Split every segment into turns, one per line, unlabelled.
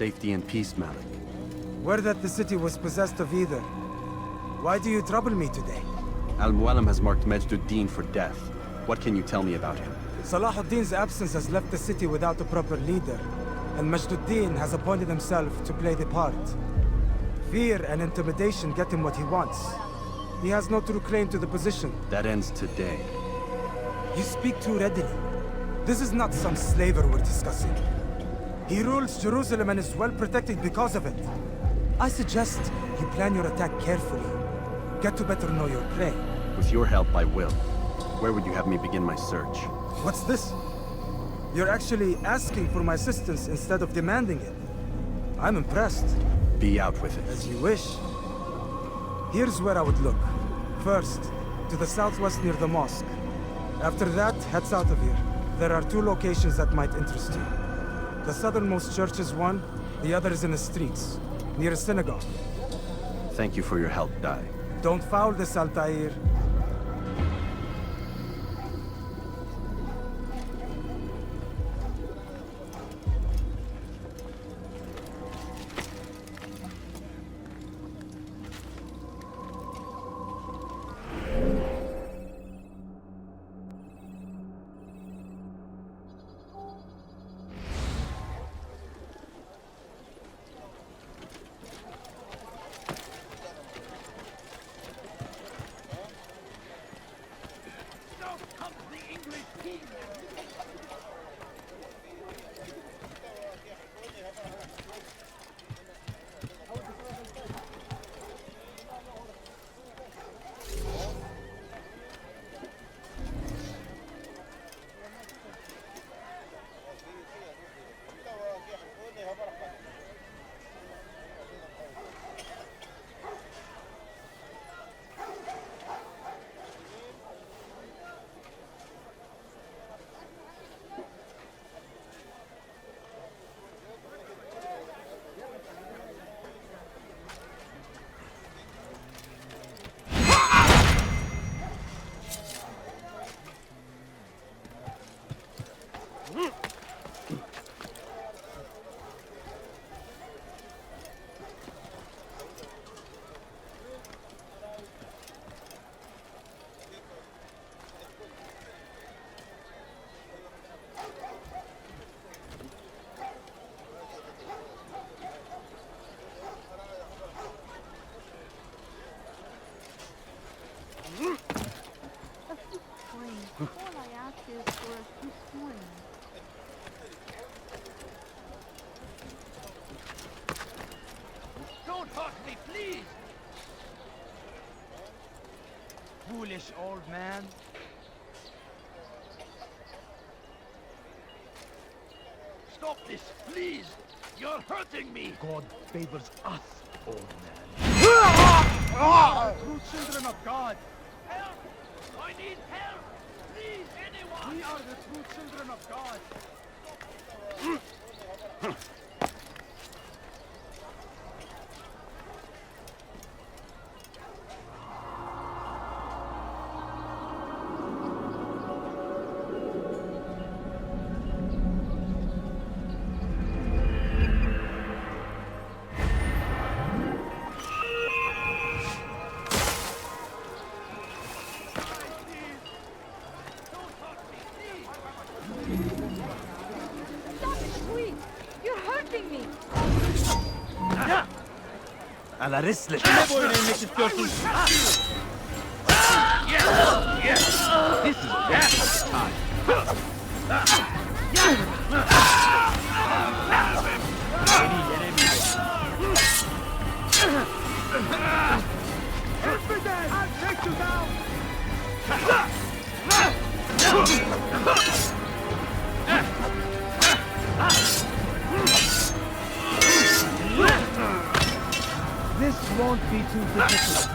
safety and peace, Malik.
Word that the city was possessed of either. Why do you trouble me today?
Al-Mualim has marked Majduddin for death. What can you tell me about him?
Salahuddin's absence has left the city without a proper leader, and Majduddin has appointed himself to play the part. Fear and intimidation get him what he wants. He has no true claim to the position.
That ends today.
You speak too readily. This is not some slaver we're discussing. He rules Jerusalem and is well protected because of it. I suggest you plan your attack carefully. Get to better know your prey.
With your help, I will. Where would you have me begin my search?
What's this? You're actually asking for my assistance instead of demanding it. I'm impressed.
Be out with it.
As you wish. Here's where I would look. First, to the southwest near the mosque. After that, head south of here. There are 2 locations that might interest you. The southernmost church is one, the other is in the streets, near a synagogue.
Thank you for your help, Dai.
Don't foul this, Altair.
Don't hurt me, please! Foolish old man. Stop this, please! You're hurting me! God favors us, old man. True children of God! Help! I need help! Please, anyone! We are the true children of God!
على رسلك.
This is death time. I'll take you down. This won't be too difficult.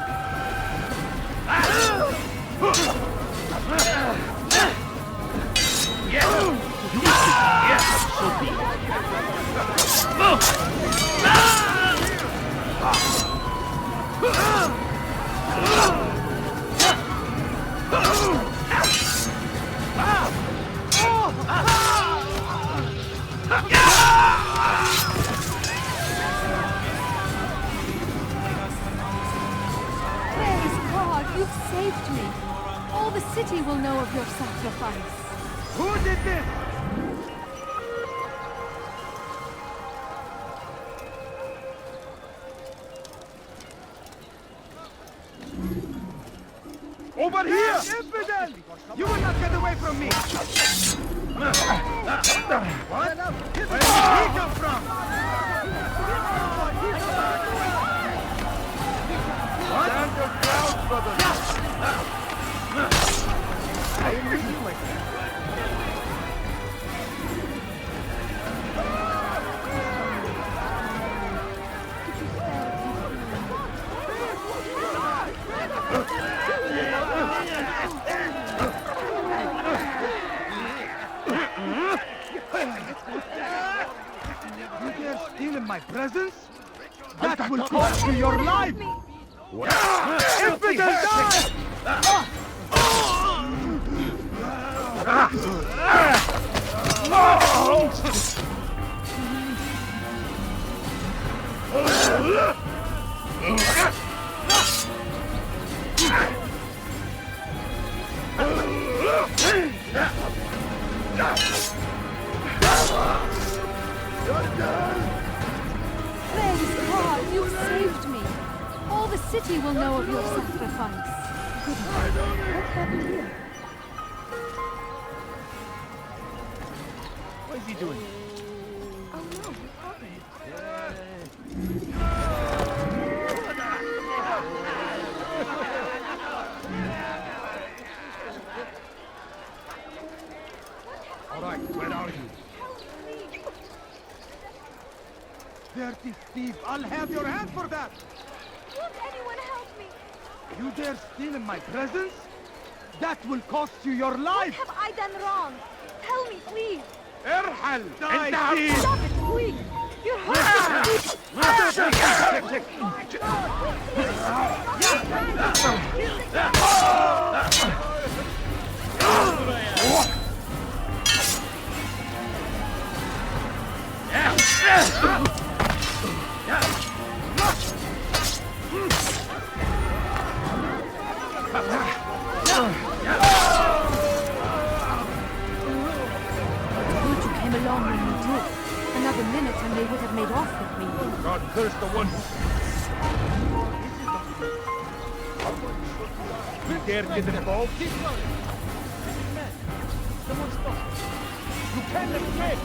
saved me. All the city will know of your sacrifice.
Who did this? Over here! Infidel! You will not get away from me! What? Where did he come from? What? Stand your ground, brother! I am with you, my friend. You dare steal in my presence? That will cost you your life! Infidel, die!
Praise God, you saved me. All the city will know of your sacrifice. Goodness, what happened here?
What is he doing?
Oh no, what happened?
All right, where are you? Dirty thief! I'll have your hand for that!
Won't anyone help me?
You dare steal in my presence? That will cost you your
What
life!
have I done wrong? Tell me, please.
ارحل! Die, thief!
Stop it, quick! You're hurting Good you came along when you did. Another minute and they would have made off with me.
God curse the one who... You dare get involved? Keep going! Someone stop! You can't escape!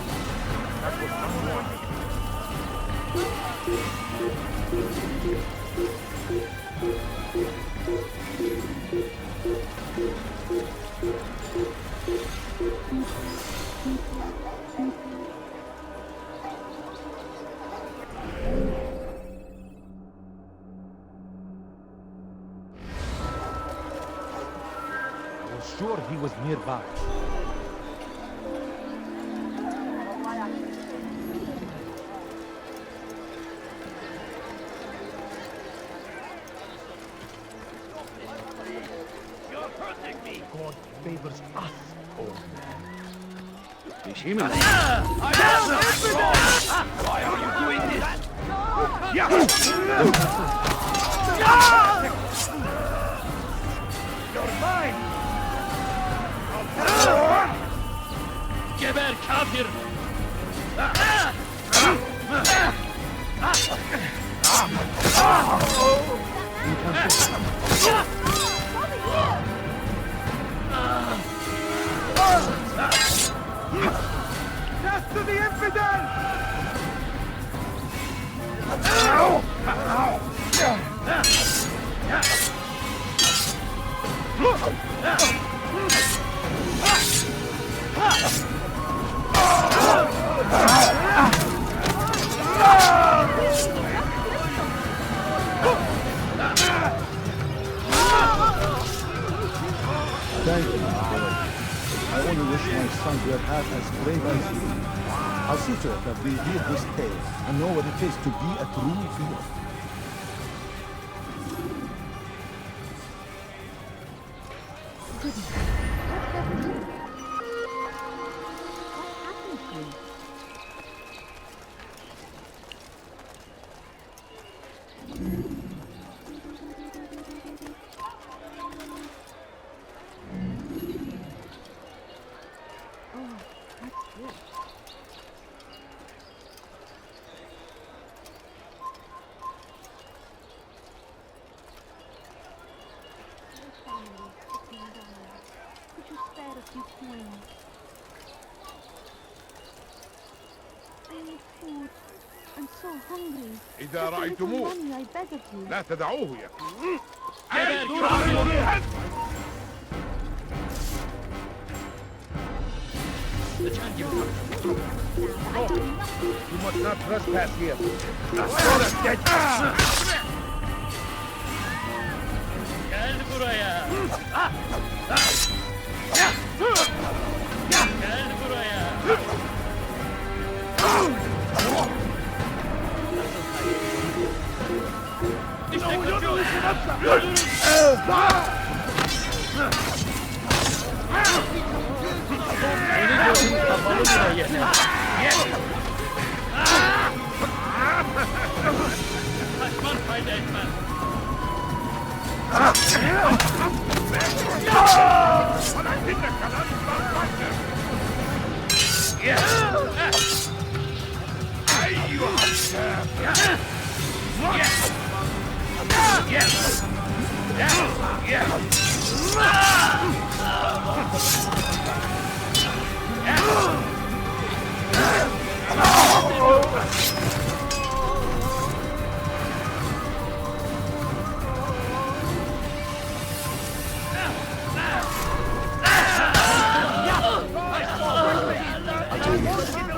That was someone. I was sure he was nearby. You're hurting me! God favors us, old man. Why are you doing this? You're mine! Geber kafir! Death to the infidel!
Thank you, my boy. I only wish my son were half as brave as you. I'll see to it that we hear this tale and know what it is to be a true hero.
Goodness, what happened here? What happened to you? spare a few coins? I need food. I'm so hungry.
إذا
Just a little
رأيتموه
money, I beg of you.
لا تدعوه يأكل. You must not trespass here.
Gel buraya. Gel buraya. İşte kaçıyor. Beni gözüm kapalı buraya. Kaçman fayda etmez.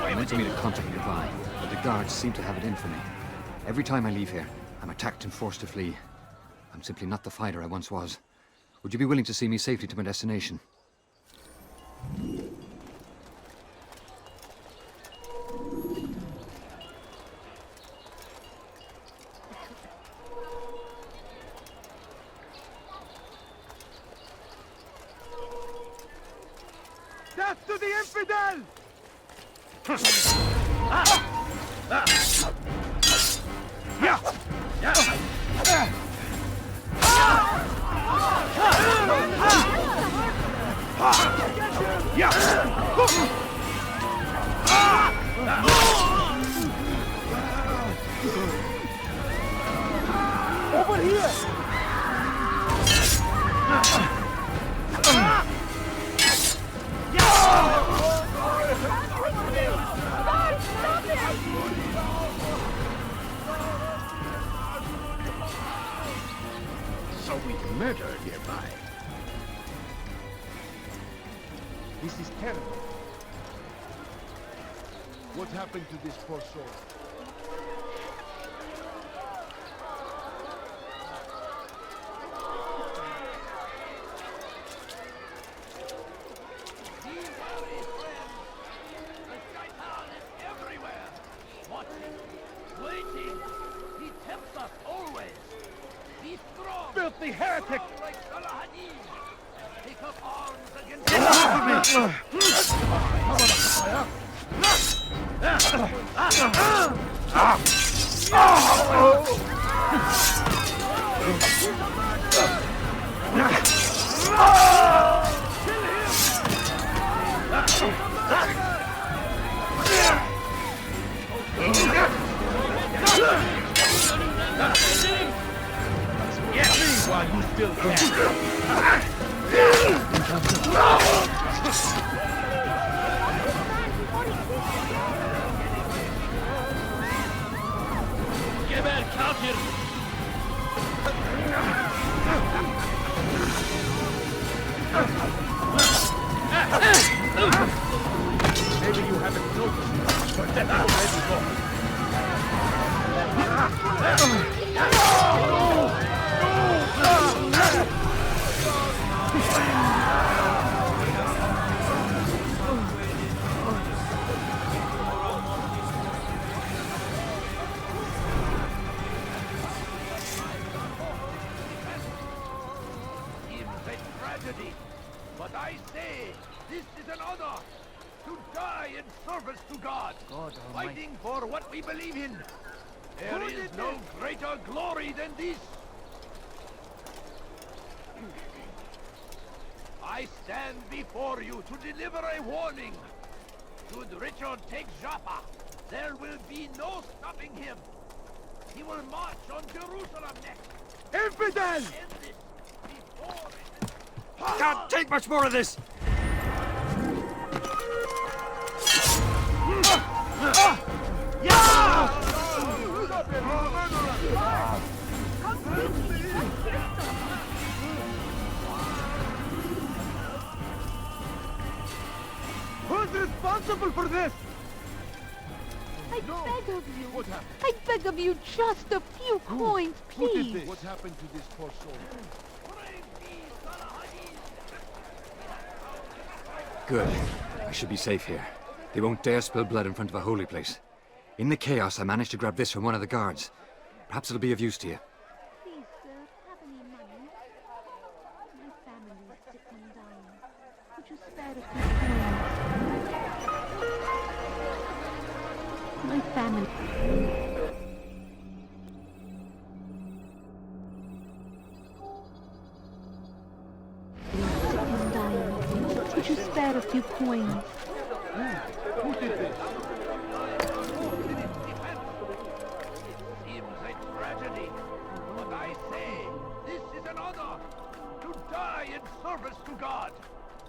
I meant to meet a contact nearby, but the guards seem to have it in for me. Every time I leave here, I'm attacked and forced to flee. I'm simply not the fighter I once was. Would you be willing to see me safely to my destination?
Death to the infidel!
Over here!
So we murder nearby. This is terrible. What happened to this poor soul?
Everywhere! Watching, waiting! He tempts us always! Be strong!
Filthy heretic!
Strong like Salahadin! Take up arms against
Leave while you still can.
Geber kafir!
Maybe you haven't noticed, but that's already gone.
Tragedy. But I say, this is an honor to die in service to God, fighting for what we believe in. There is no greater glory than this. I stand before you to deliver a warning. Should Richard take Joppa, there will be no stopping him. He will march on Jerusalem next.
Infidel!
End this before it is...
Can't take much more of this!
Who's responsible for this?
I beg of you. I beg of you, just a few coins, please.
What happened to this poor soul?
Good. I should be safe here. They won't dare spill blood in front of a holy place. In the chaos, I managed to grab this from one of the guards. Perhaps it'll be of use to you.
Please, sir, have any money? My family is sick and dying. Would you spare a few coins? My family. Sick and dying. Would you spare a few coins?
Who did this?
Seems a tragedy. But I say, this is an honor. To die in service to God.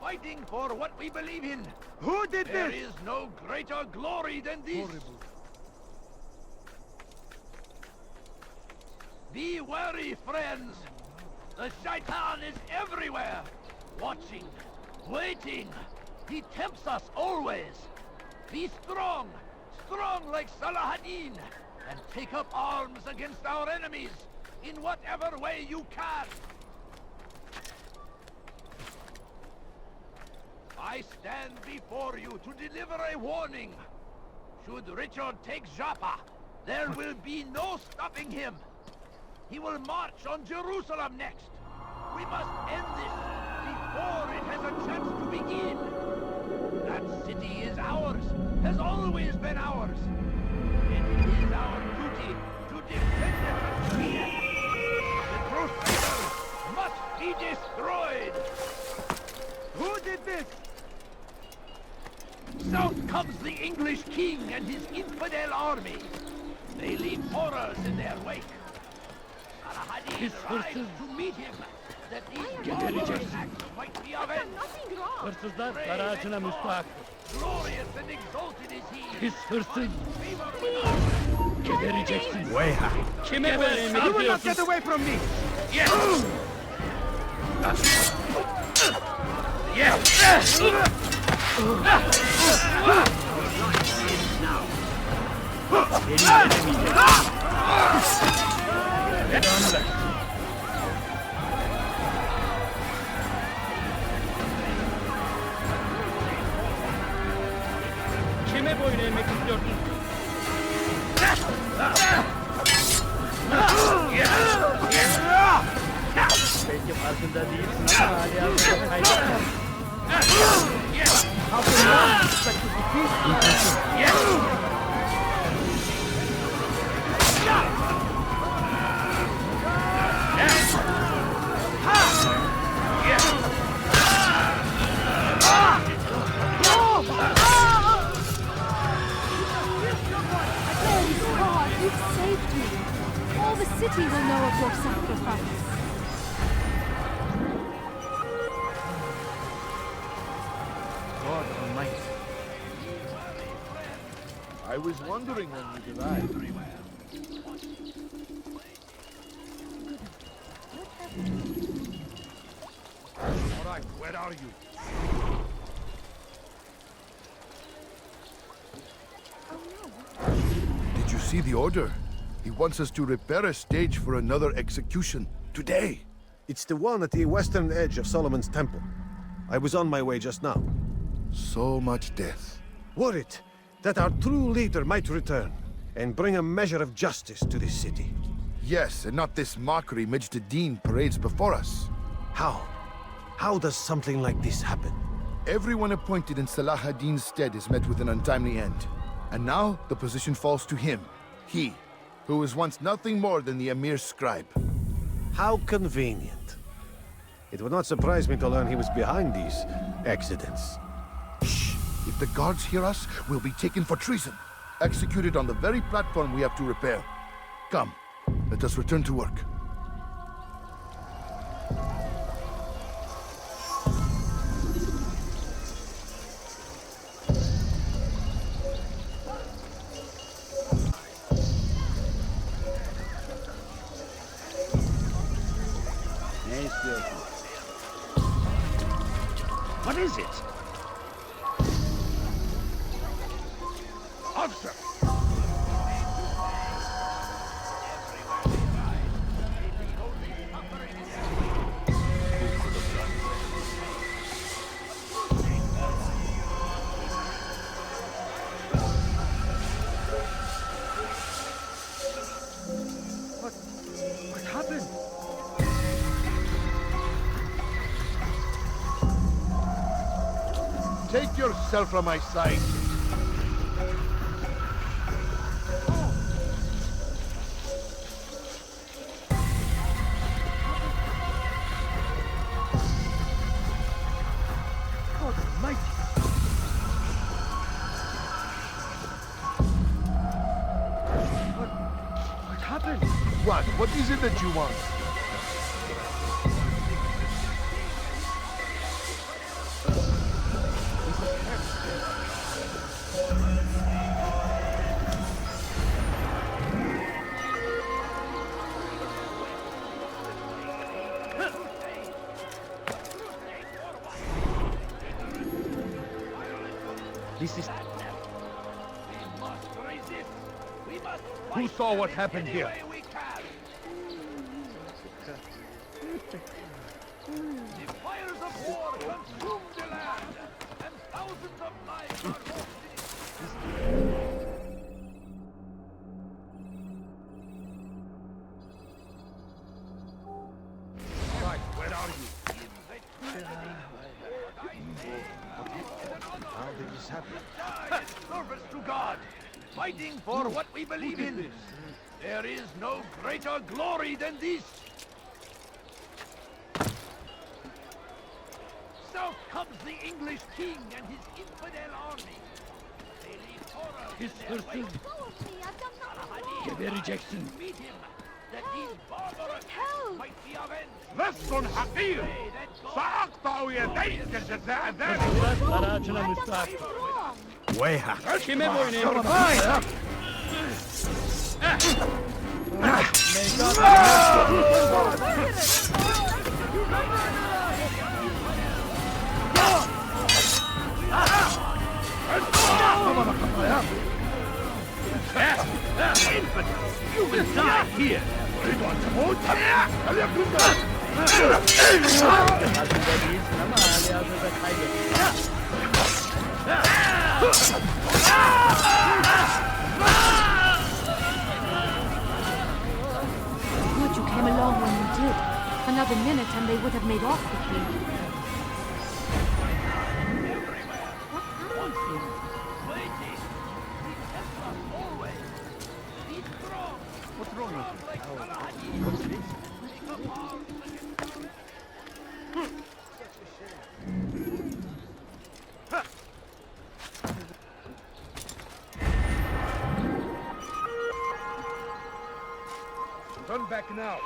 Fighting for what we believe in.
Who did
There
this?
is no greater glory than this.
Horrible.
Be wary, friends. The shaitan is everywhere. Watching, waiting. He tempts us always. Be strong, strong like Salahadin, and take up arms against our enemies in whatever way you can. I stand before you to deliver a warning. Should Richard take Joppa, there will be no stopping him. He will march on Jerusalem next. We must end this before it has a chance to begin. That city is ours, has always been ours. It is our duty to defend it until the end. The Crusaders must be destroyed.
Who did this?
South comes the English king and his infidel army. They leave horrors in their wake. Salahadin rides to meet him, that these barbarous acts might be avenged.
Nothing wrong.
Hırsızlar garajına müstahak.
Glorious and exalted is he.
Pis hırsız.
Gebereceksin.
Kime böyle emir ediyorsun? You will not get away from me.
Yes. Yes.
Kime boyun eğmek istiyorsun? Belki farkında değilsin ama hali hazırda kaybettin. How can one expect to defeat you?
God, you've saved me. All the city will know of your sacrifice.
God Almighty. I was wondering when you'd arrive.
All right, where are you?
Did you see the order? He wants us to repair a stage for another execution. Today!
It's the one at the western edge of Solomon's Temple. I was on my way just now.
So much death.
Worried that our true leader might return and bring a measure of justice to this city.
Yes, and not this mockery Majd parades before us.
How? How does something like this happen?
Everyone appointed in Salah ad-Din's stead is met with an untimely end. And now the position falls to him. He, who was once nothing more than the Emir's scribe.
How convenient. It would not surprise me to learn he was behind these accidents.
Shh! If the guards hear us, we'll be taken for treason. Executed on the very platform we have to repair. Come, let us return to work.
What is it? Officer!
What happened?
Take yourself from my sight.
God almighty! What happened?
What is it that you want?
This is...
We must resist. We must
Who
fight
saw what
them
happened
any
here?
way we can. The fires of war consume the land, and thousands of lives are lost.
Right, where are you? How did this happen?
Die in service to God, fighting for what we believe in. There is no greater glory than this. South comes the English king and his infidel army. They leave horror in their wake.
Go of me, I've done nothing wrong.
Give a rejection. Meet him, that these barbarous
Help!
might be avenged.
لص حقير
Pray that God
سأقطع يديك جزاء ذلك
I've done nothing wrong.
ويحك
you will die here.
Good you came along when you did. Another minute and they would have made off with me.
Waiting. He helps us always. He's strong.
What's wrong with you?
Like Saladin.
What's this?
Make up arms against
Turn back now.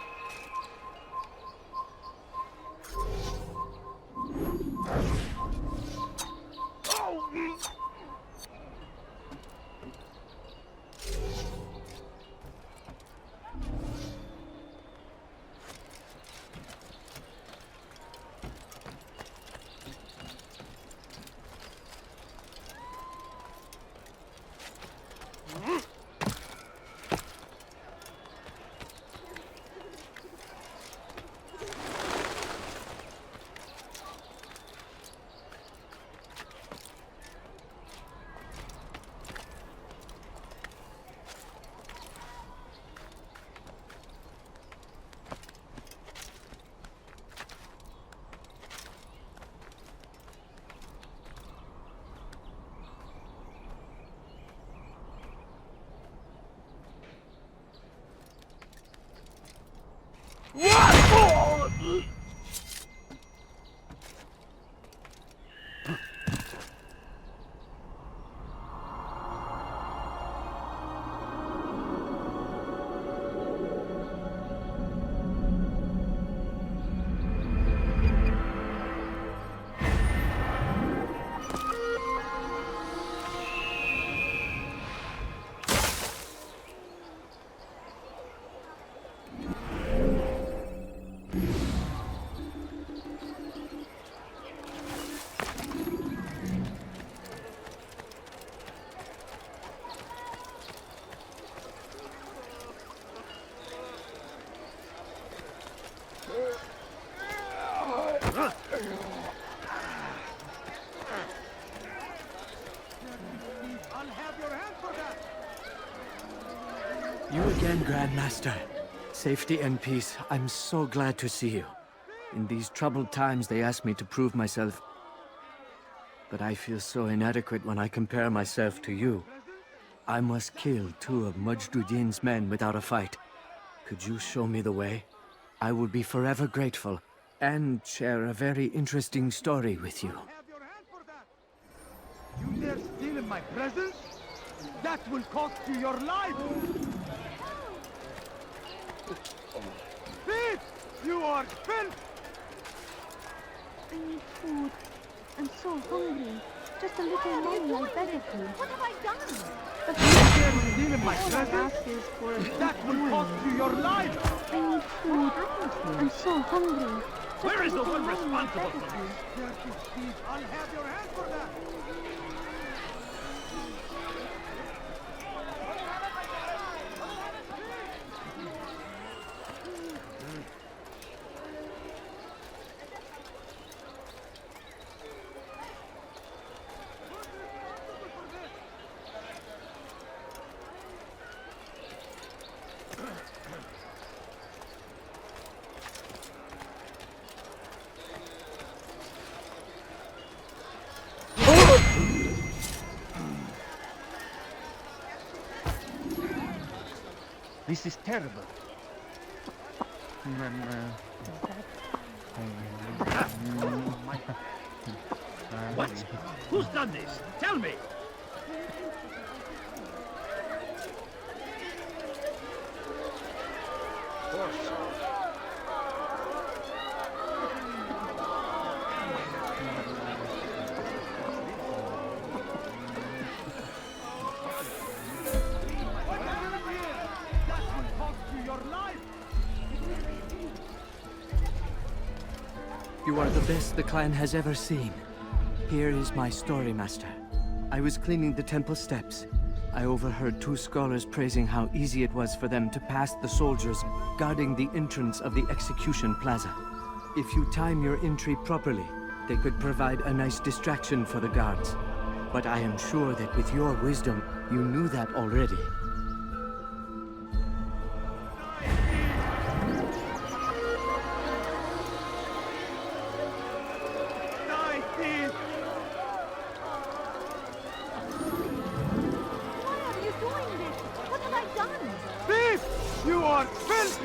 You again, Grandmaster. Safety and peace. I'm so glad to see you. In these troubled times, they ask me to prove myself. But I feel so inadequate when I compare myself to you. I must kill 2 of Mujduddin's men without a fight. Could you show me the way? I will be forever grateful, and share a very interesting story with you.
Have your hand for that! You dare steal in my presence? That will cost you your life! Thief! You are filth!
I need food. I'm so hungry. Just a little money, I beg of you. What have I done?
You dare steal in my
All I
presence?
ask is for a
That will cost you your life!
I need food. I'm so hungry.
Where is the one responsible for this?
Dirty thief! I'll have your hand for that! This is terrible.
What? Who's done this? Tell me!
That will cost you your life!
You are the best the clan has ever seen. Here is my story, Master. I was cleaning the temple steps. I overheard 2 scholars praising how easy it was for them to pass the soldiers guarding the entrance of the execution plaza. If you time your entry properly, they could provide a nice distraction for the guards. But I am sure that with your wisdom, you knew that already.
Die, thief!
Why are you doing this? What have I done?
Thief! You are filth!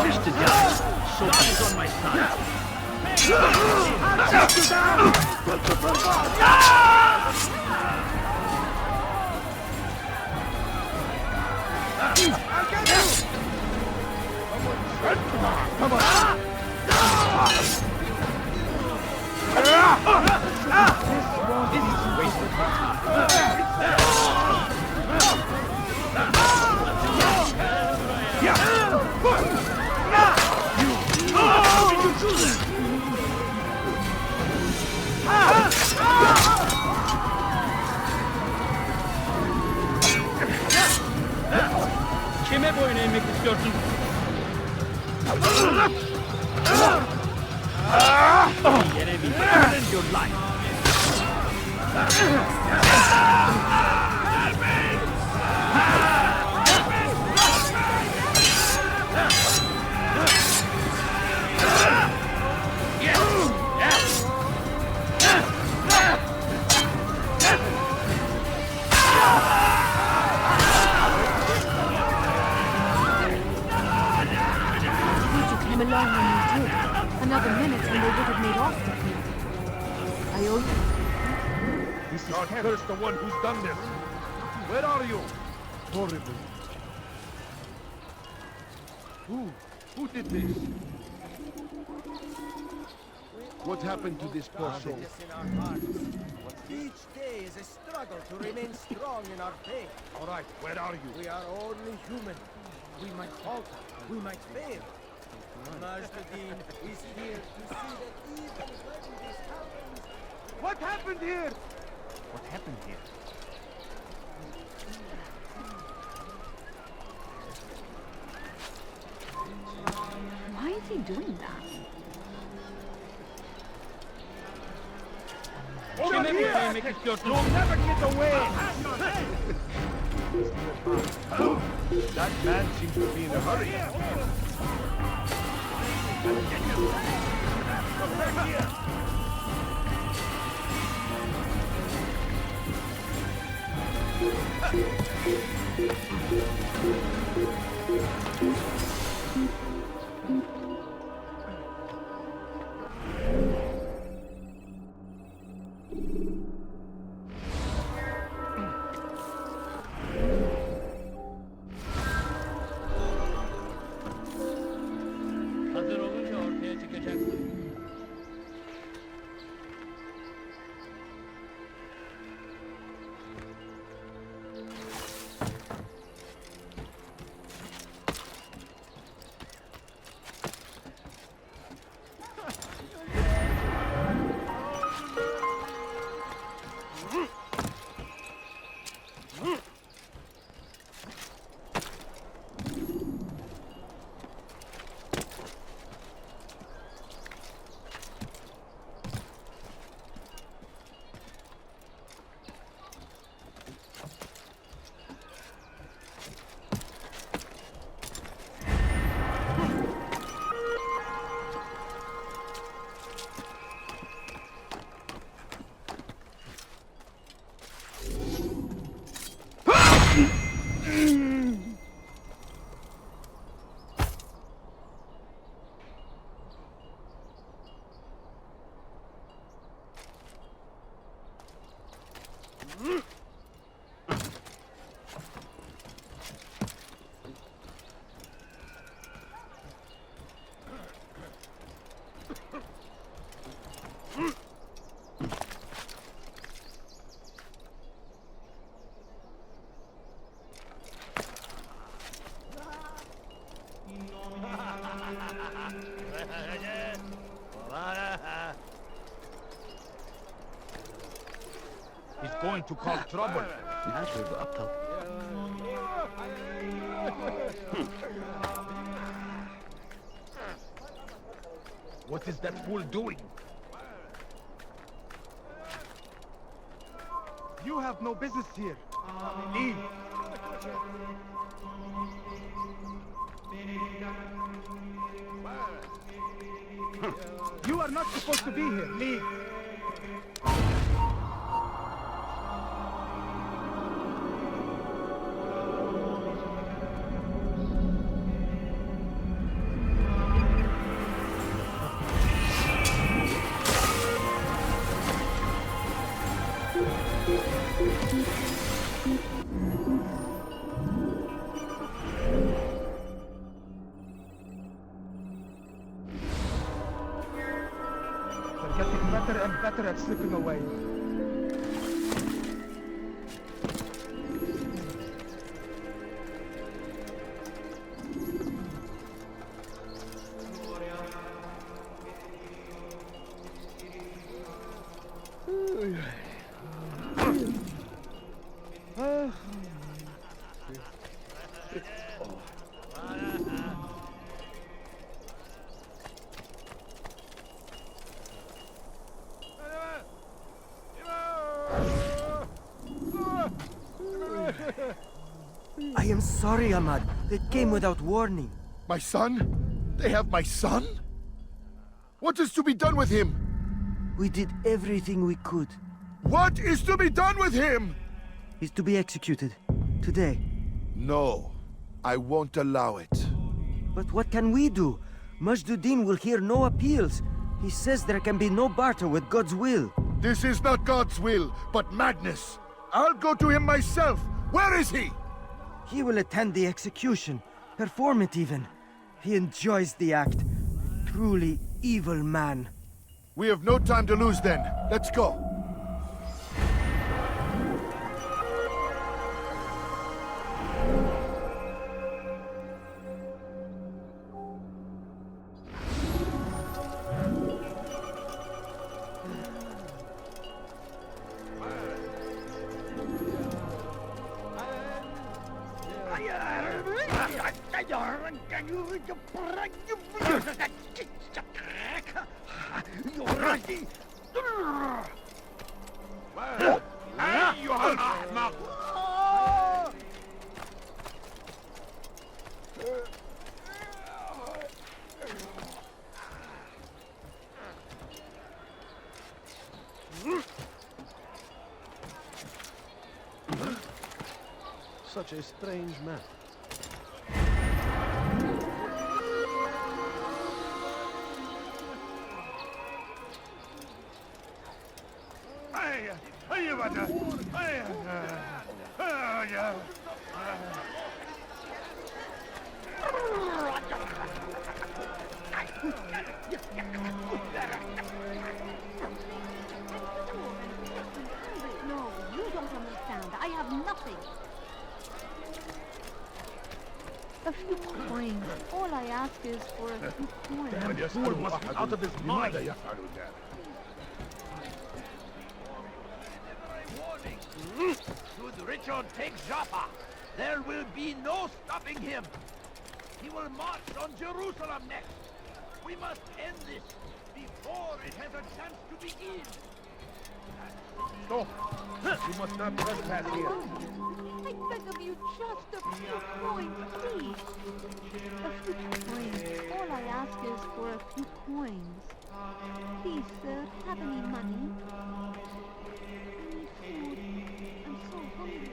Mr. Dallas, so God is on my side. Kime boyun eğmek istiyorsun? Yere bir defend your life.
Came along when you did. Another minute and they would have made off with me. I owe you.
This is curse the one who's done this. Where are you? Horrible. Who did this? What happened to this poor soul?
Each day is a struggle to remain strong in our faith.
All right, where are you?
We are only human. We might falter. We might fail. Mujduddin is here to see that even when this happens...
What happened here?
What happened here?
Why is he doing that?
You'll never get away! That man seems to be in a hurry. Come back here!
Hazır olunca ortaya çıkacaksın.
He's going to cause trouble. What is that fool doing?
You have no business here. Leave. You are not supposed to be here. Leave. They're getting better and better at slipping away.
I am sorry, Ahmad. They came without warning.
My son? They have my son? What is to be done with him?
We did everything we could.
What is to be done with him?
He's to be executed. Today.
No, I won't allow it.
But what can we do? Majduddin will hear no appeals. He says there can be no barter with God's will.
This is not God's will, but madness. I'll go to him myself. Where is he?
He will attend the execution. Perform it even. He enjoys the act. Truly evil man.
We have no time to lose then. Let's go.
أيها الأحمق!
Such a strange man.
No, you don't understand. I have nothing. A few coins. All I ask is for a few coins.
The fool must be out of his mind.
Should Richard take Jaffa, there will be no stopping him. He will march on Jerusalem next. We must end this before it has a chance to begin.
Stop! You must not trespass here.
I beg of you, just a few coins, please. A few coins. All I ask is for a few coins. Please, sir, have any money? I need food. I'm so hungry.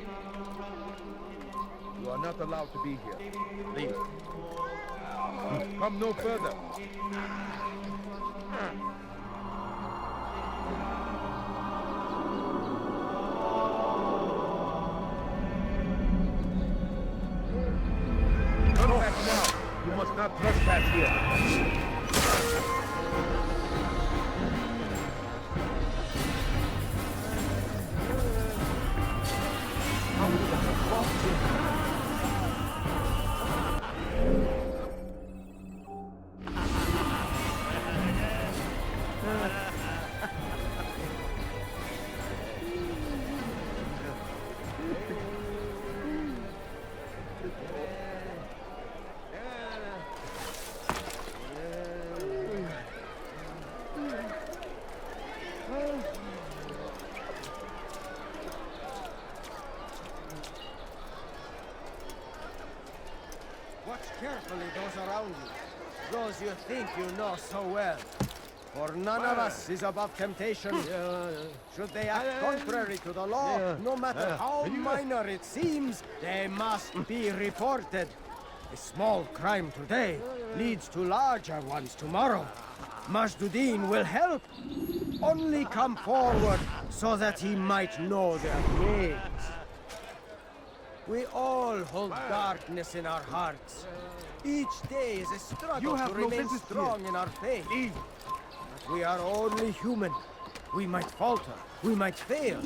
You are not allowed to be here. Leave. Come no further. Come back now. You must not trespass here.
Watch carefully those around you, those you think you know so well. For none of us is above temptation. Should they act contrary to the law, no matter how minor it seems, they must be reported. A small crime today leads to larger ones tomorrow. Majduddin will help. Only come forward so that he might know their names. We all hold darkness in our hearts. Each day is a struggle to remain strong in our faith. But we are only human. We might falter. We might fail.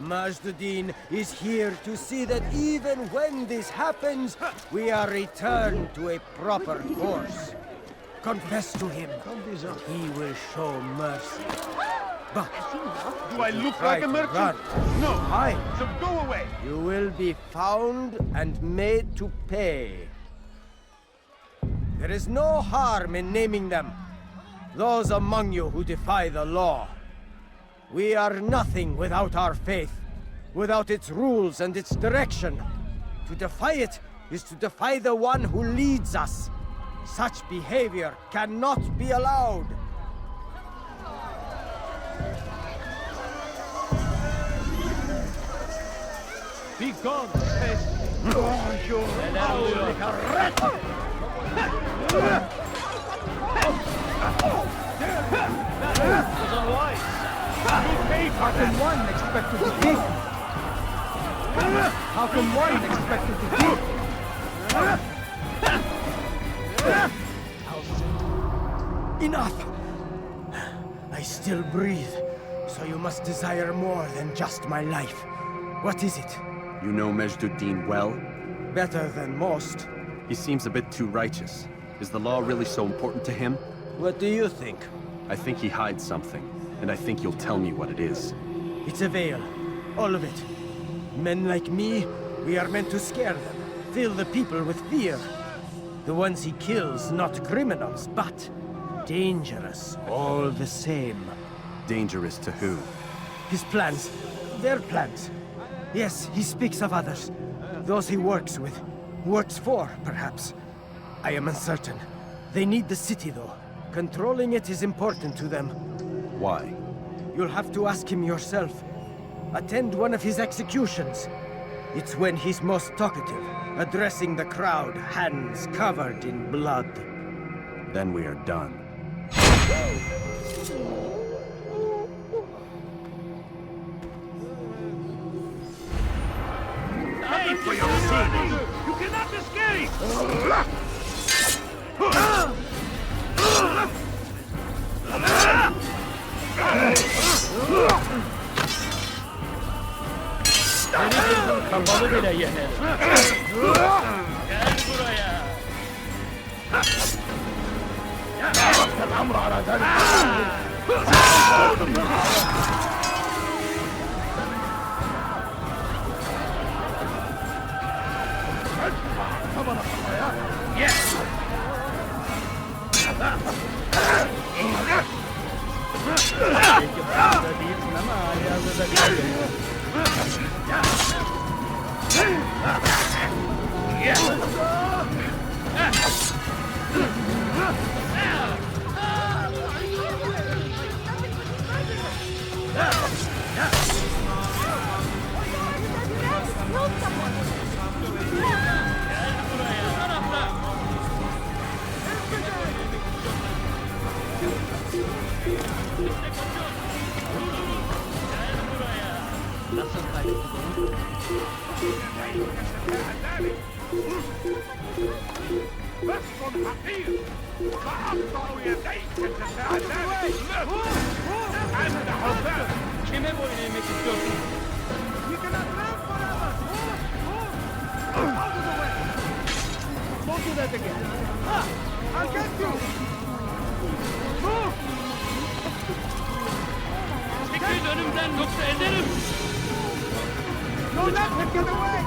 Majduddin is here to see that even when this happens, we are returned to a proper course. Confess to him, and he will show mercy. But
Do I look like a merchant?
run.
No.
Hide.
So go away.
You will be found and made to pay. There is no harm in naming them. Those among you who defy the law. We are nothing without our faith, without its rules and its direction. To defy it is to defy the one who leads us. Such behavior cannot be allowed.
Be gone, pest.
How can one expect to defeat? How can one expect to defeat?
Enough! I still breathe, so you must desire more than just my life. What is it?
You know Majduddin well?
Better than most.
He seems a bit too righteous. Is the law really so important to him?
What do you think?
I think he hides something, and I think you'll tell me what it is.
It's a veil. All of it. Men like me, we are meant to scare them, fill the people with fear. The ones he kills, not criminals, but dangerous all the same.
Dangerous to who?
His plans. Their plans. Yes, he speaks of others. Those he works with. Works for, perhaps. I am uncertain. They need the city, though. Controlling it is important to them.
Why?
You'll have to ask him yourself. Attend one of his executions. It's when he's most talkative, addressing the crowd, hands covered in blood.
Then we are done.
Pay for your sins! You cannot escape!
Kapalı bile yener. Gel buraya. Belki burada değilsin ama halihazırda değilsin. Nasıl kaybettin? Kime boyun eğmek istiyorsun?
You cannot live forever! Out of the way! Don't do that again! I'll get you! Move!
Çekil önümden yoksa ederim!
Don't let him get away!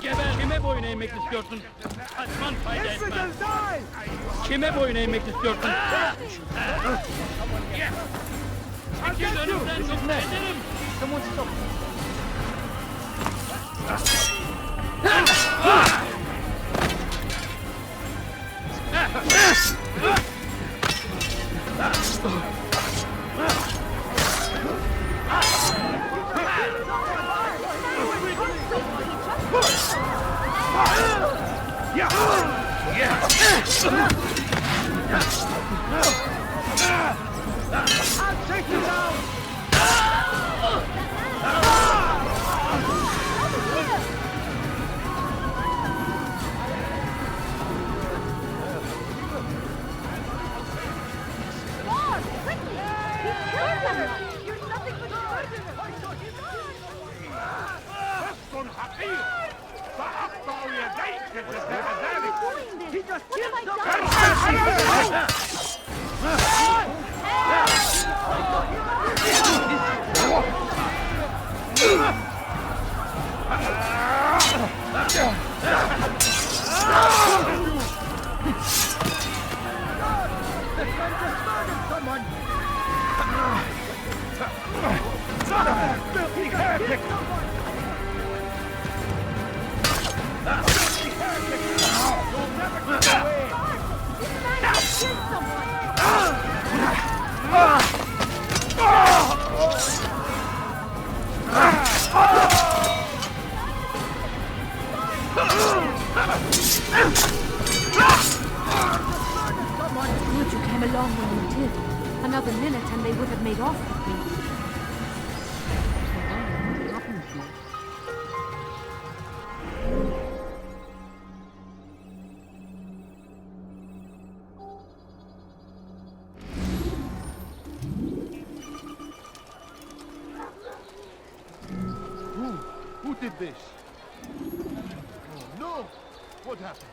Geber! Kime boyun eğmek istiyorsun? Kaçman fayda etmez.
Infidel, die!
Kime boyun eğmek istiyorsun? Çekil önümden yoksa ederim!
I'll take you down!
More! Quickly! He killed someone! You're nothing but a murderer!
He just
What have I done?
Good you came along when you did. Another minute and they would have made off with me. I wonder what happened here.
Who did this? Oh, no! What happened?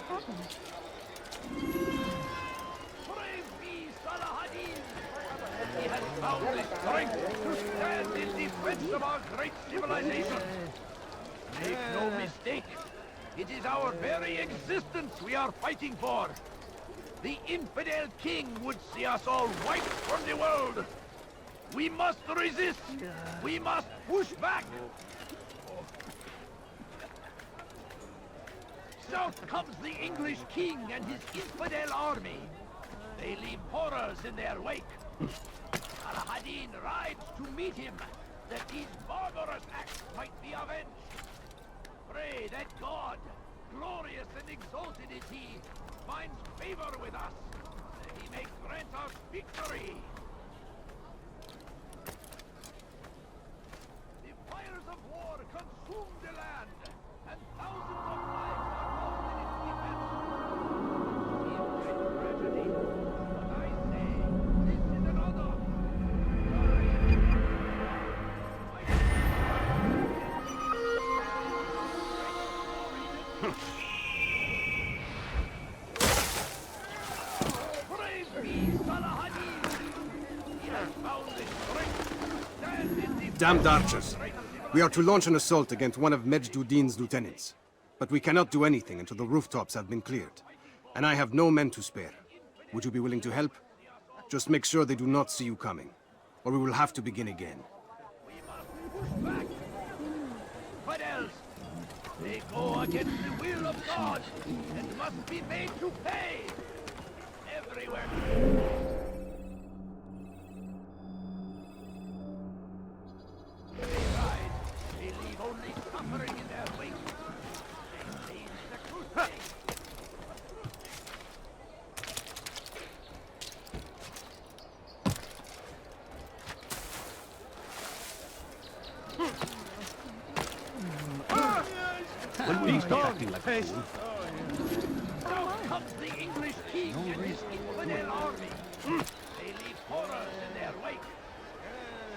happened?
Praise be Salahadin! He has found the strength to stand in defense of our great civilization. Make no mistake, it is our very existence we are fighting for. The infidel king would see us all wiped from the world. We must resist. We must push back. South comes the English king and his infidel army. They leave horrors in their wake. Saladin rides to meet him, that these barbarous acts might be avenged. Pray that God, glorious and exalted is he, finds favor with us, that he may grant us victory. The fires of war consume the land, and thousands of lives are lost in its defense. It seems great tragedy, but I say, this is another. Praise be Salahadin! He has found the strength to stand in the
Damned archers! We are to launch an assault against one of Majd-ud-Din's lieutenants. But we cannot do anything until the rooftops have been cleared. And I have no men to spare. Would you be willing to help? Just make sure they do not see you coming, or we will have to begin again.
We must push back. What else? They go against the will of God and must be made to pay. Everywhere. They ride. They leave only suffering in their wake. They lead the crusade.
Acting like a fool.
Now comes the English king and his infidel army. They leave horrors in their wake.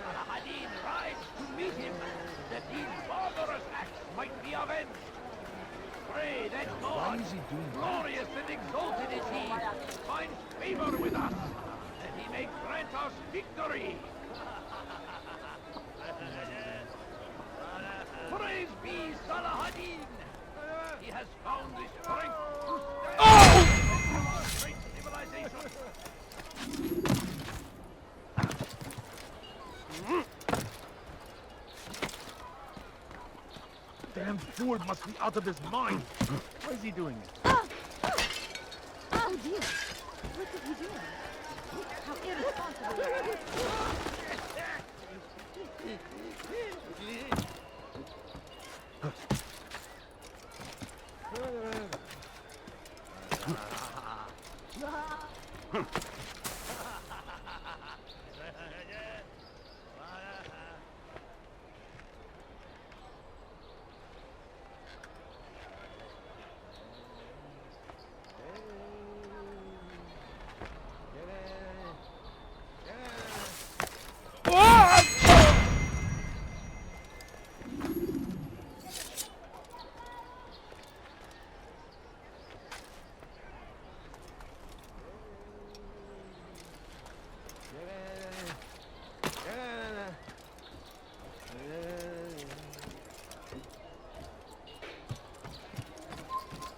Saladin rides to meet him, that these barbarous acts might be avenged. Pray that God, glorious and exalted is he, finds favor with us, that he may grant us victory. Praise be Salahadin! He has found the strength to stand in our great civilization.
Damn fool must be out of his mind. Why is he doing it?
Oh dear! What did he do? How irresponsible!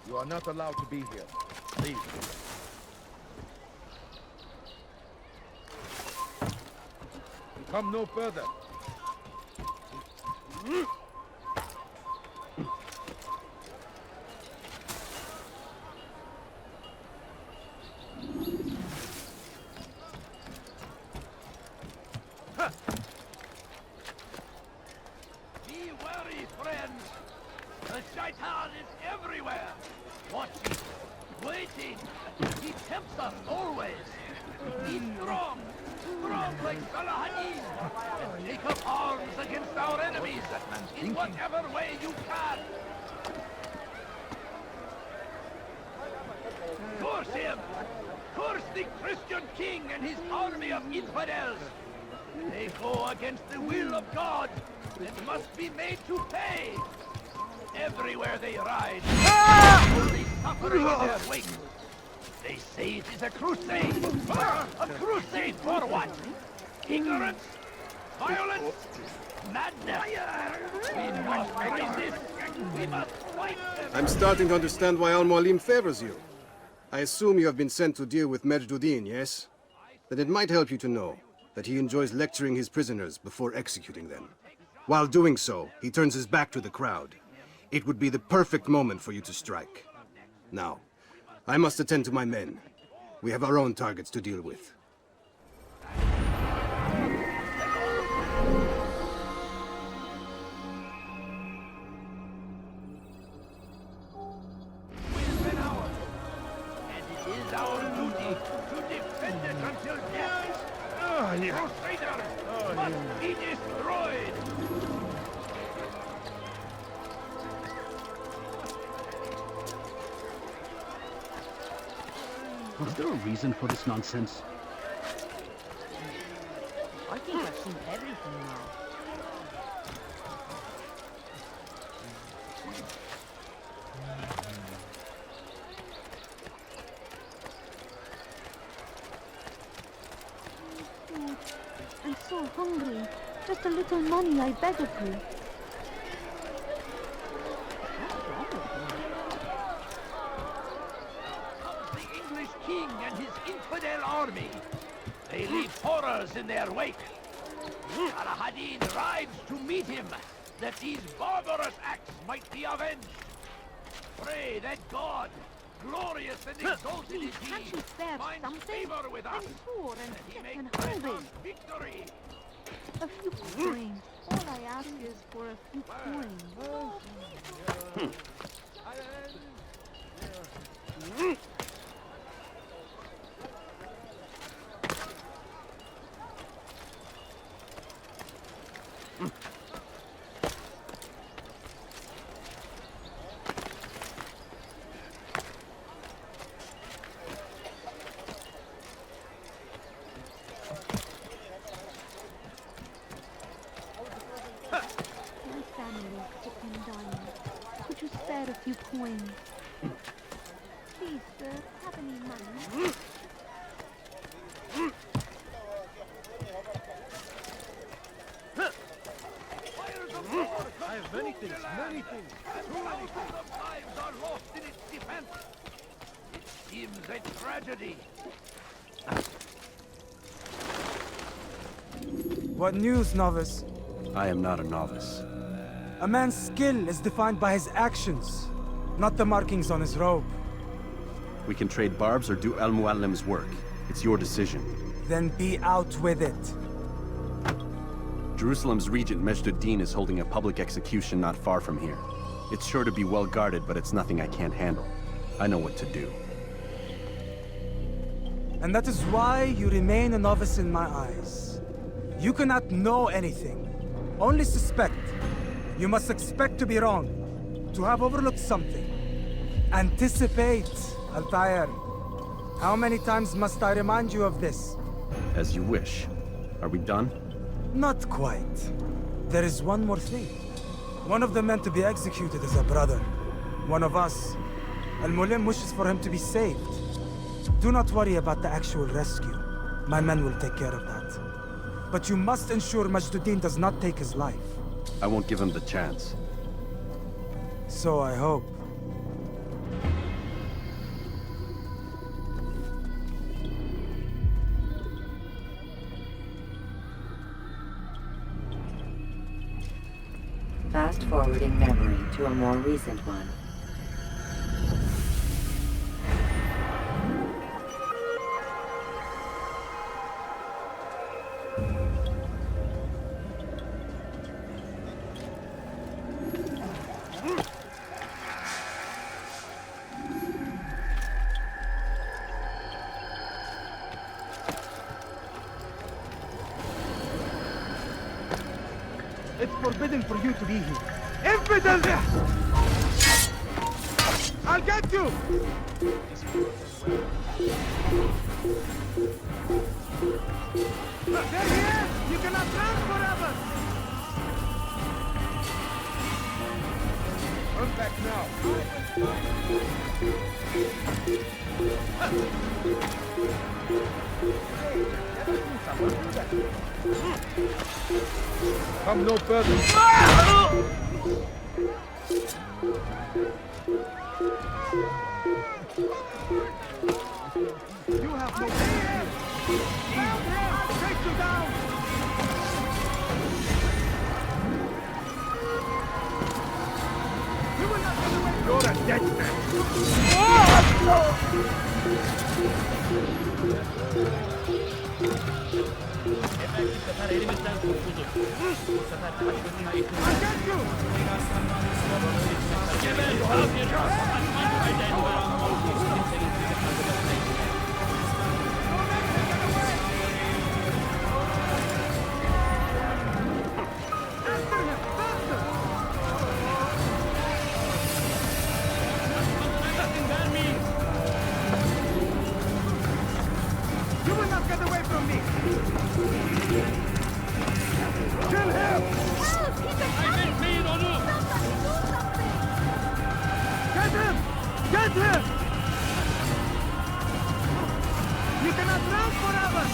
You are not allowed to be here. Leave. Come no further.
Be wary, friends. The shaitan is everywhere. Watching, waiting. He tempts us always. Be strong, strong like Salahadin, and take up arms against our enemies in whatever way you can. Curse him! Curse the Christian king and his army of infidels! They go against the will of God and must be made to pay. Everywhere they ride, only suffering. suffering in their wake. They say it is a crusade. A crusade for what? Ignorance? Violence? Madness? We must resist. We must fight them.
I'm starting to understand why Al-Mualim favors you. I assume you have been sent to deal with Majd-ud-Din, yes? Then it might help you to know that he enjoys lecturing his prisoners before executing them. While doing so, he turns his back to the crowd. It would be the perfect moment for you to strike. Now, I must attend to my men. We have our own targets to deal with.
Our duty to defend it until death. Crusaders must be destroyed.
Was there a reason for this nonsense?
I think I've seen everything now. I'm so hungry. Just a little money, I beg of you.
The English king and his infidel army. They leave horrors in their wake. Al-Hadin rides to meet him, that these barbarous acts might be avenged. Pray that God, glorious and exalted is
Can't
he,
you spare
finds
something?
favor with us.
I'm poor and
He
sick
may
and
grant
hungry.
us victory.
A few coins. All I ask is for a few coins. My family is sick and dying. Could you spare a few coins? Please, sir, have any money?
I have many things, many things.
Thousands of lives are lost in its defense. It seems a tragedy.
What news, novice?
I am not a novice.
A man's skill is defined by his actions, not the markings on his robe.
We can trade barbs or do Al-Mualim's work. It's your decision.
Then be out with it.
Jerusalem's regent Majd-ud-Din is holding a public execution not far from here. It's sure to be well guarded, but it's nothing I can't handle. I know what to do.
And that is why you remain a novice in my eyes. You cannot know anything, only suspect. You must expect to be wrong, to have overlooked something. Anticipate, Altair. How many times must I remind you of this?
As you wish. Are we done?
Not quite. There is one more thing. One of the men to be executed is a brother. One of us. Al-Mualim wishes for him to be saved. Do not worry about the actual rescue. My men will take care of that. But you must ensure Majd-ud-Din does not take his life.
I won't give him the chance.
So I hope.
Fast-forwarding memory to a more recent one.
It's forbidden for you to be here. Infidel! I'll get you! There he is! You cannot run forever! Come back now.
Come no further.
You have no fear. I'll take you down. You will not get away.
You're a dead man.
Evvelki sefer elimizden kurtuldu. Bu sefer başkasına ihtimal. Geber kafir! Düşman kayden
You will not get away from me. Kill him!
kaybetmeyin onu!
Get him! Get him! You cannot run forever!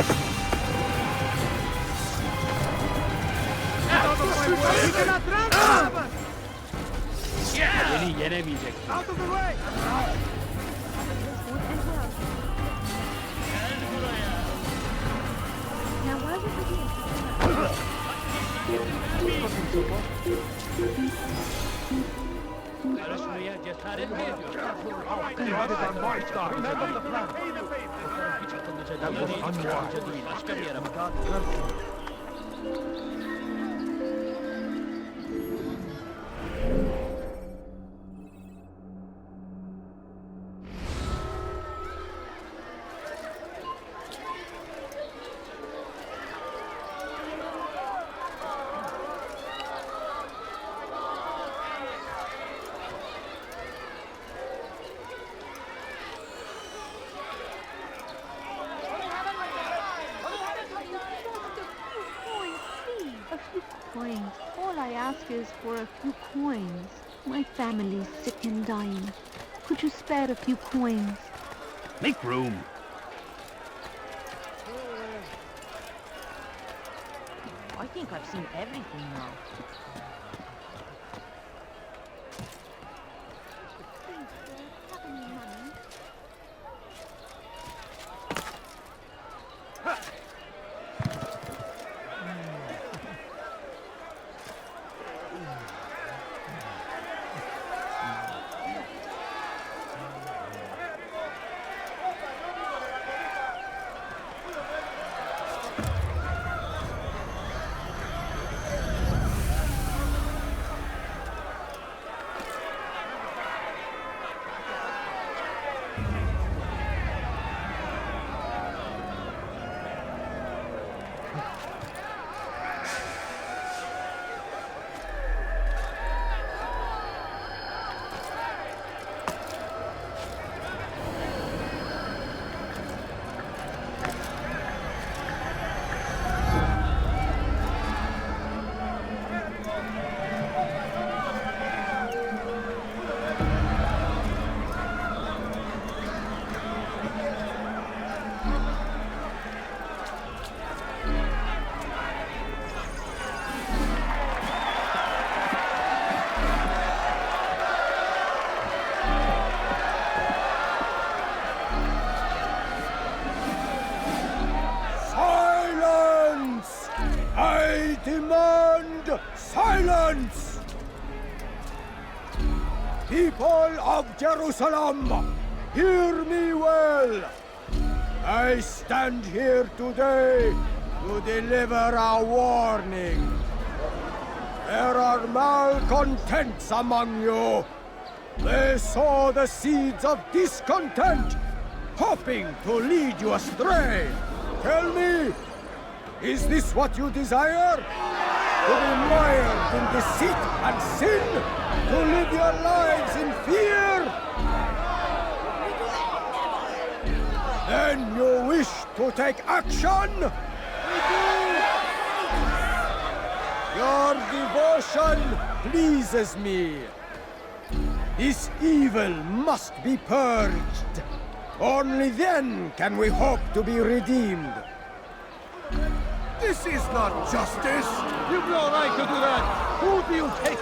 You cannot run forever!
Beni yenemeyeceksin.
Out of the way!
Now why would we be
Karışmaya cesaret mi ediyorsun?
Remember the plan.
Hiç akıllıca değil, hiç akıllıca değil. Başka bir yere bak.
A few coins. All I ask is for a few coins. My family's sick and dying. Could you spare a few coins?
Make room.
I think I've seen everything now.
Please, sir, have any money?
Silence! People of Jerusalem, hear me well. I stand here today to deliver a warning. There are malcontents among you. They sow the seeds of discontent, hoping to lead you astray. Tell me, is this what you desire? To be mired in deceit and sin? To live your lives in fear? Then you wish to take action? Your devotion pleases me.
This evil must be purged. Only then can we hope to be redeemed.
This is not justice!
You've no right to do that! Who do you take?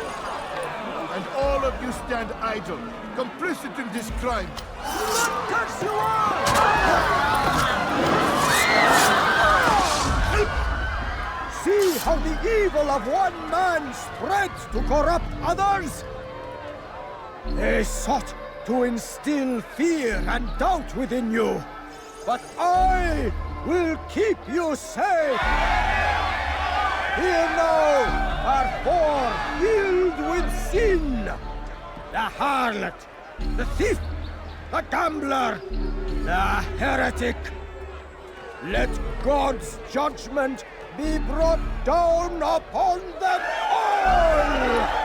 And all of you stand idle, complicit in this crime.
Curse you all! See how the evil of one man spreads to corrupt others? They sought to instill fear and doubt within you, but I will keep you safe! Here now are four filled with sin! The harlot, the thief, the gambler, the heretic! Let God's judgment be brought down upon them all!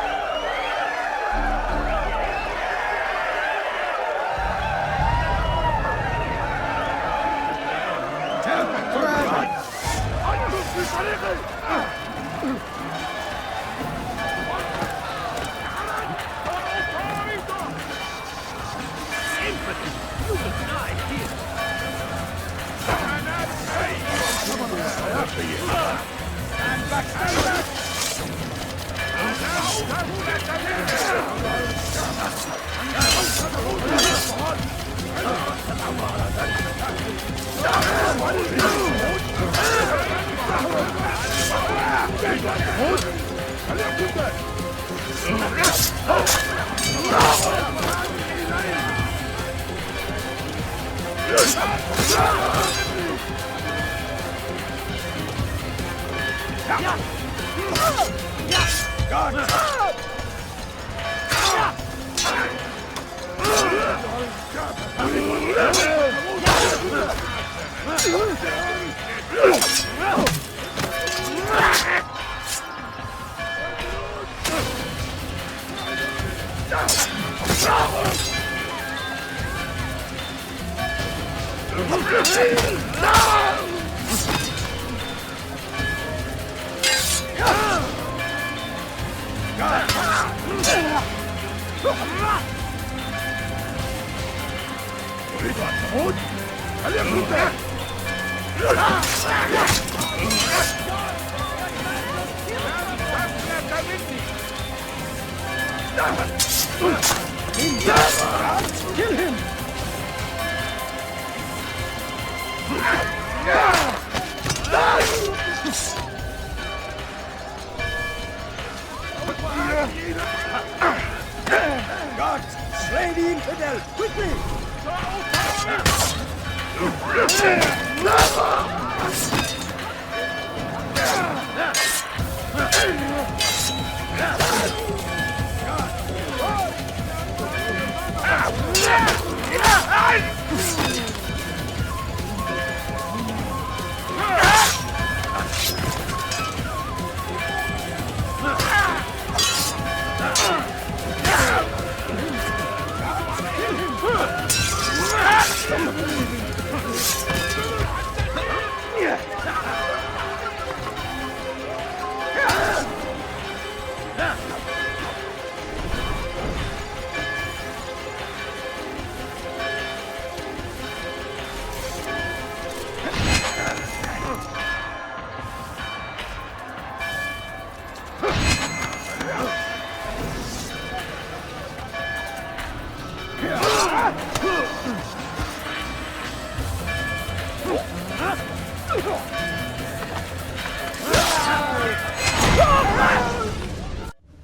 Kill him! Guards, slay the infidel, quickly!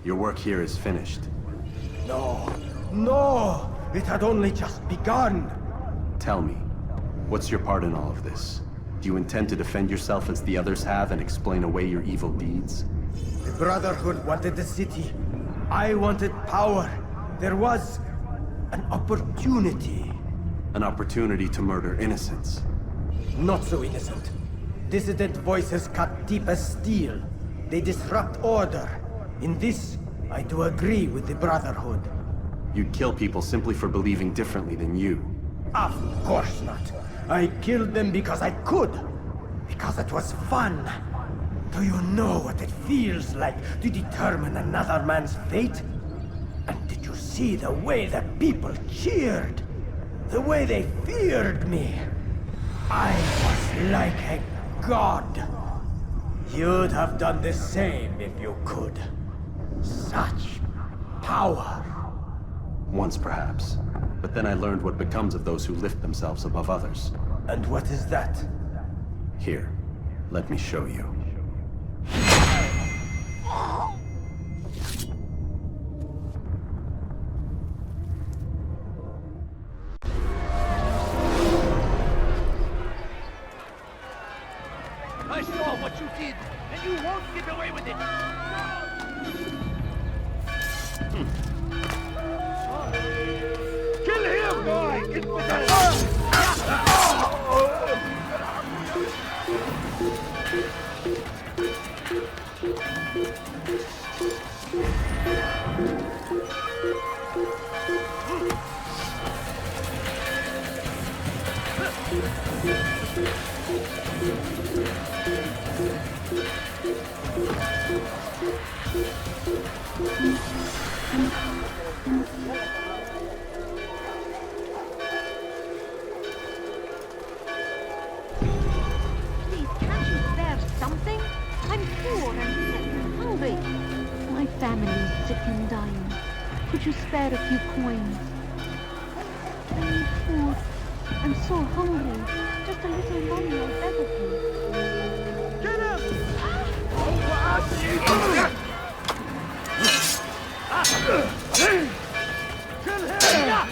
Your work here is finished.
No, no! It had only just begun!
Tell me, what's your part in all of this? Do you intend to defend yourself as the others have and explain away your evil deeds?
The Brotherhood wanted the city. I wanted power. There was an opportunity.
An opportunity to murder innocents.
Not so innocent. Dissident voices cut deep as steel. They disrupt order. In this, I do agree with the Brotherhood.
You'd kill people simply for believing differently than you.
Of course not. I killed them because I could. Because it was fun. Do you know what it feels like to determine another man's fate? And did you see the way the people cheered, the way they feared me. I was like a god. You'd have done the same if you could. Such power.
Once, perhaps. But then I learned what becomes of those who lift themselves above others.
And what is that?
Here, let me show you.
I saw what you did, and you won't get away with it! Kill him!
Please, can't you spare something? I'm poor and sick and hungry. My family is sick and dying. Could you spare a few coins? I need food. I'm so hungry. Just a little money, I beg of you.
Get him! Kill him!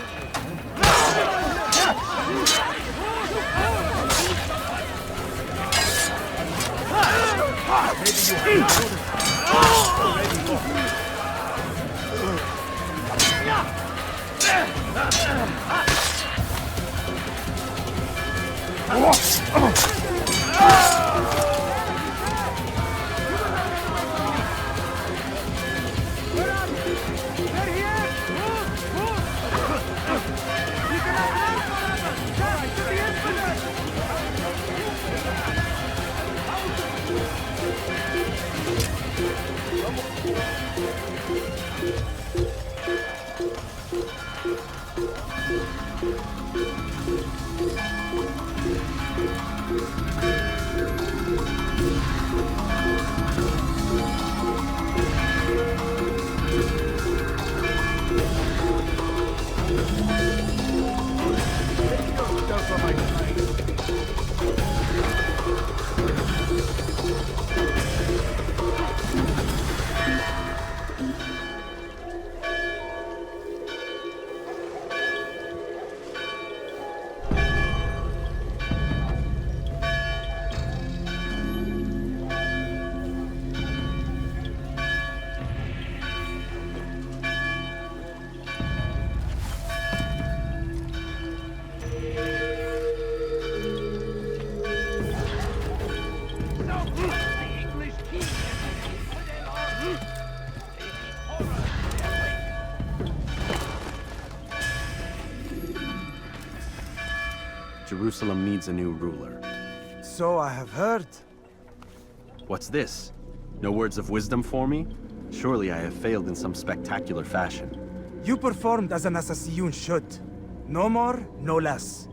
Jerusalem needs a new ruler.
So I have heard.
What's this? No words of wisdom for me? Surely I have failed in some spectacular fashion.
You performed as an assassin should. No more, no less.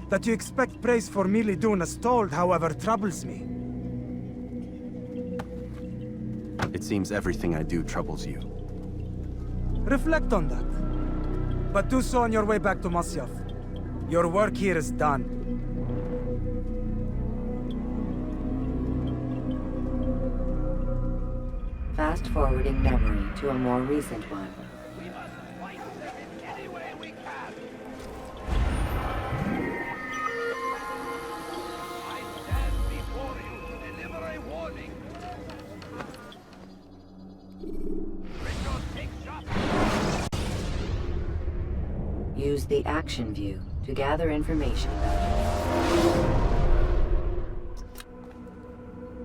That you expect praise for merely doing as told, however, troubles me.
It seems everything I do troubles you.
Reflect on that. But do so on your way back to Masyaf. Your work here is done.
Fast-forwarding memory to a more recent one. Use the action view to gather information about you.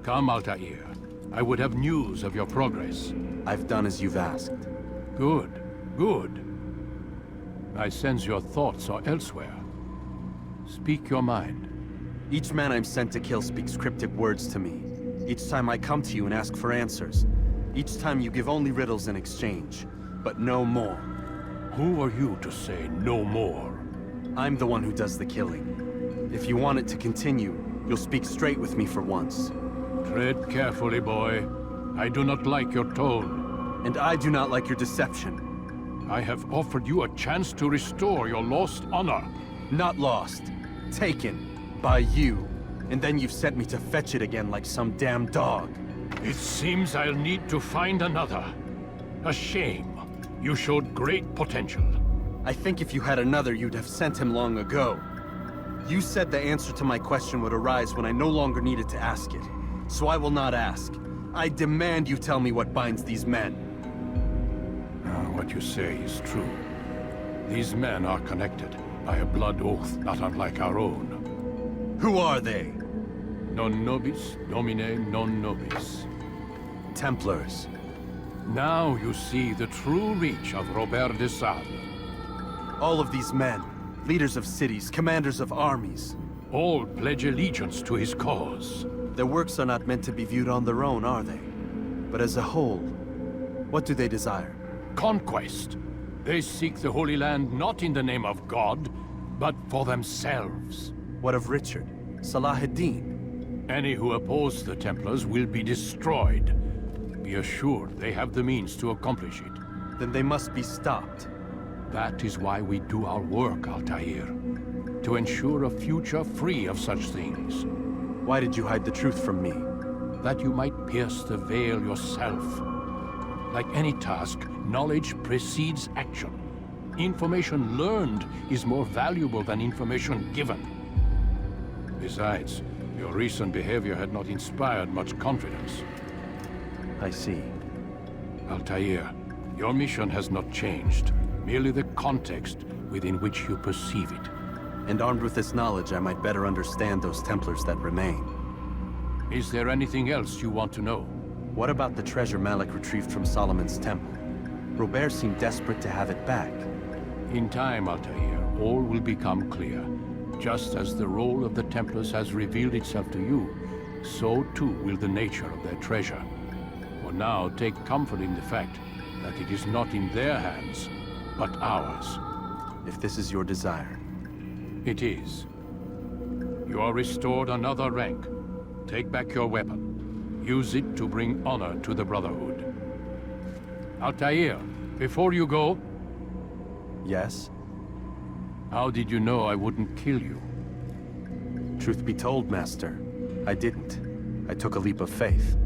Come, Altair. I would have news of your progress.
I've done as you've asked.
Good, good. I sense your thoughts are elsewhere. Speak your mind.
Each man I'm sent to kill speaks cryptic words to me. Each time I come to you and ask for answers. Each time you give only riddles in exchange, but no more.
Who are you to say no more?
I'm the one who does the killing. If you want it to continue, you'll speak straight with me for once.
Tread carefully, boy. I do not like your tone.
And I do not like your deception.
I have offered you a chance to restore your lost honor.
Not lost. Taken. By you. And then you've sent me to fetch it again like some damn dog.
It seems I'll need to find another. A shame. You showed great potential.
I think if you had another, you'd have sent him long ago. You said the answer to my question would arise when I no longer needed to ask it. So I will not ask. I demand you tell me what binds these men.
What you say is true. These men are connected by a blood oath not unlike our own.
Who are they?
Non nobis, domine non nobis.
Templars.
Now you see the true reach of Robert de Sade.
All of these men, leaders of cities, commanders of armies.
All pledge allegiance to his cause.
Their works are not meant to be viewed on their own, are they? But as a whole, what do they desire?
Conquest. They seek the Holy Land not in the name of God, but for themselves.
What of Richard? Salah ad-Din?
Any who oppose the Templars will be destroyed. Be assured they have the means to accomplish it.
Then they must be stopped.
That is why we do our work, Altair. To ensure a future free of such things.
Why did you hide the truth from me?
That you might pierce the veil yourself. Like any task, knowledge precedes action. Information learned is more valuable than information given. Besides, your recent behavior had not inspired much confidence.
I see.
Altair, your mission has not changed. Merely the context within which you perceive it.
And armed with this knowledge, I might better understand those Templars that remain.
Is there anything else you want to know?
What about the treasure Malik retrieved from Solomon's temple? Robert seemed desperate to have it back.
In time, Altair, all will become clear. Just as the role of the Templars has revealed itself to you, so too will the nature of their treasure. For now, take comfort in the fact that it is not in their hands, but ours.
If this is your desire.
It is. You are restored another rank. Take back your weapon. Use it to bring honor to the Brotherhood. Altair, before you go...
Yes?
How did you know I wouldn't kill you?
Truth be told, Master, I didn't. I took a leap of faith.